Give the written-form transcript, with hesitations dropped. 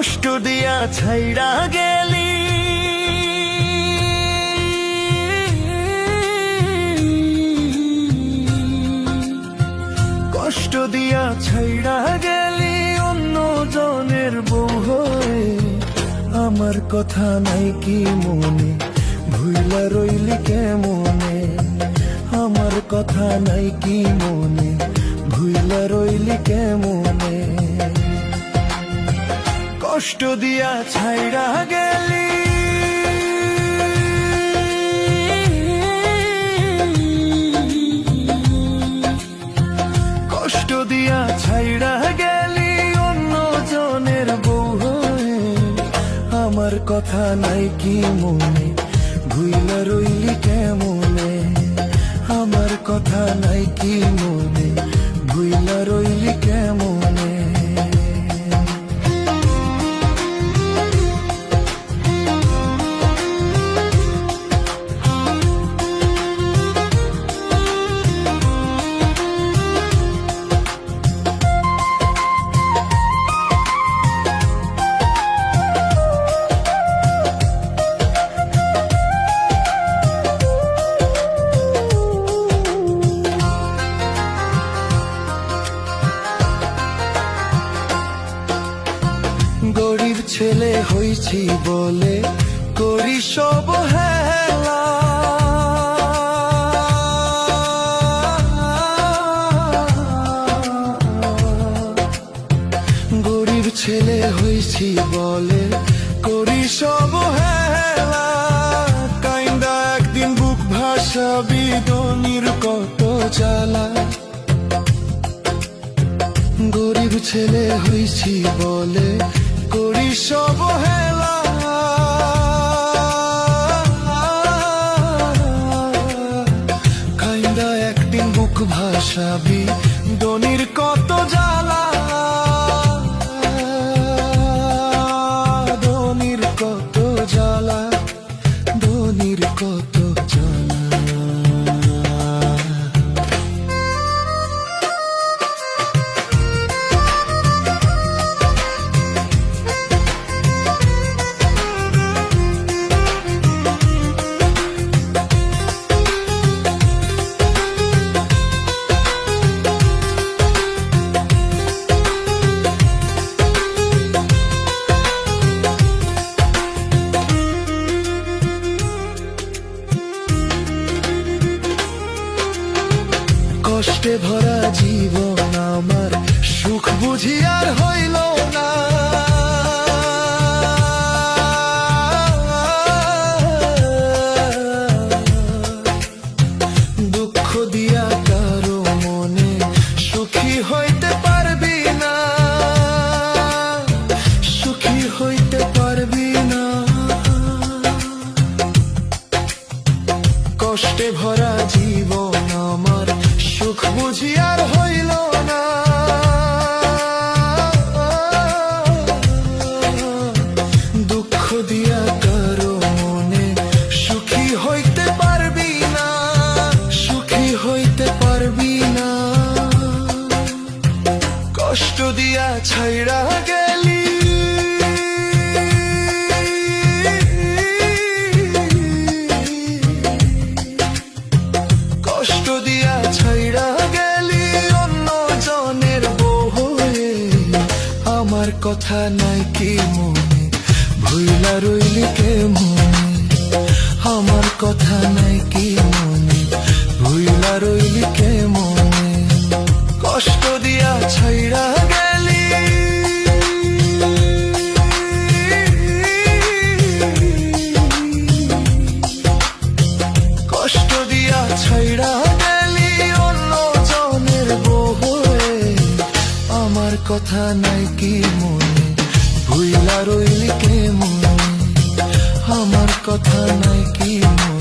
কষ্ট দিয়া ছাইড়া গেলি কষ্ট দিয়া ছাইড়া গেলি অন্য জনের বউ হয়ে আমার কথা নাই কি মনে ভুইলা রইলি কেমনে আমার কথা নাই কি মনে ভুইলা রইলি কেমনে কষ্ট দিয়া ছাইড়া গেলি কষ্ট দিয়া ছাইড়া গেলি অন্য জনের বউ হয়ে আমার কথা নাই কি মনে ভুইলা রইলি কেমনে আমার কথা নাই কি মনে ভুইলা রইলি কেমনে গরিব ছেলে হইছি বলে করি সব হেলা গরিব ছেলে হইছি বলে করি সব হেলা কাইন্দা একদিন বুক ভাসাবি দনির কত জ্বালা গরিব ছেলে হইছি বলে করি সব হেলা কাইন্দা একদিন বুক ভাসাবি দনির কত জ্বালা দনির কত জ্বালা দনির কত জ্বালা কষ্টে ভরা জীবন আমার সুখ বুঝি আর হইল না দুঃখ দিয়া কারো মনে সুখী হইতে পারবি না সুখী হইতে পারবি না কষ্টে ভরা জীবন আমার সুখ বুঝি আর হইল না দুঃখ দিয়া কারো মনে সুখী হইতে পারবি না সুখী হইতে পারবি না কষ্ট দিয়া ছাইড়া গেলি কষ্ট দিয়া ছাইড়া গেলি অন্য জনের বউ হয়ে আমার কথা নাই কি মনে ভুইলা রইলি কেমনে আমার কথা নাই কি মনে ভুইলা রইলি কেমনে কষ্ট দিয়া ছাইড়া গেলি কষ্ট দিয়া ছাইড়া গেলি অন্য জনের বউ হয়ে আমার কথা নাই কি মনে ভুইলা রইলি কেমনে আমার কথা নাই কি মনে